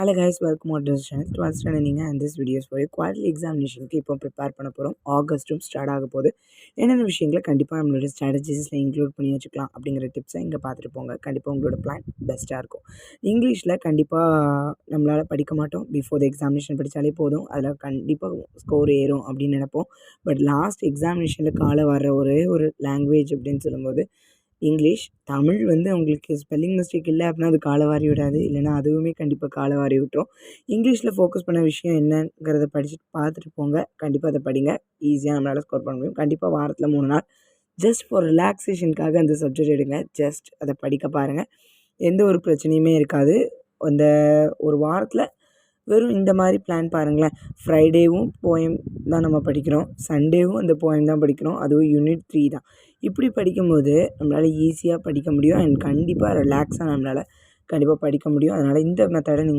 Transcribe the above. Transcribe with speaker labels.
Speaker 1: Hello guys, welcome to this channel. 12th standard and this video is for a quarterly examination. இப்போ prepare பண்ண போகிறோம். ஆகஸ்ட்டும் start ஆக போகுது. என்னென்ன விஷயங்களை கண்டிப்பாக நம்மளோட ஸ்ட்ராட்டஜிஸில் இன்க்ளூட் பண்ணி வச்சுக்கலாம் அப்படிங்கிற டிப்ஸை இங்கே பார்த்துட்டு போங்க. கண்டிப்பாக உங்களோட பிளான் பெஸ்ட்டாக இருக்கும். இங்கிலீஷில் கண்டிப்பாக நம்மளால் படிக்க மாட்டோம். பிஃபோர் த எக்ஸாமினேஷன் படித்தாலே போதும், அதில் கண்டிப்பாக ஸ்கோர் ஏறும் அப்படின்னு நினைப்போம். பட் லாஸ்ட் எக்ஸாமினேஷனில் வர்ற ஒரே ஒரு லாங்குவேஜ் அப்படின்னு சொல்லும்போது இங்கிலீஷ். தமிழ் உங்களுக்கு ஸ்பெல்லிங் மிஸ்டேக் இல்லை அப்படின்னா அது காலவாரி விடாது, இல்லைனா அதுவுமே கண்டிப்பாக காலவாரி விட்டுரும். இங்கிலீஷில் ஃபோக்கஸ் பண்ண விஷயம் என்னங்கிறத படிச்சுட்டு பார்த்துட்டு போங்க. கண்டிப்பாக அதை படிங்க, ஈஸியாக நம்மளால் ஸ்கோர் பண்ண முடியும். கண்டிப்பாக வாரத்தில் 3 நாள் ஜஸ்ட் ஃபார் ரிலாக்ஸேஷனுக்காக அந்த சப்ஜெக்ட் எடுங்க. ஜஸ்ட் அதை படிக்க பாருங்கள், எந்த ஒரு பிரச்சனையுமே இருக்காது. அந்த ஒரு வாரத்தில் வெறும் இந்த மாதிரி பிளான் பாருங்களேன். ஃப்ரைடேவும் போயம் தான் நம்ம படிக்கிறோம், சண்டேவும் அந்த போயம் தான் படிக்கிறோம், அதுவும் யூனிட் 3 தான். இப்படி படிக்கும்போது நம்மளால் ஈஸியாக படிக்க முடியும் அண்ட் கண்டிப்பாக ரிலாக்ஸாக நம்மளால் கண்டிப்பாக படிக்க முடியும். அதனால் இந்த மெத்தடை நீங்கள்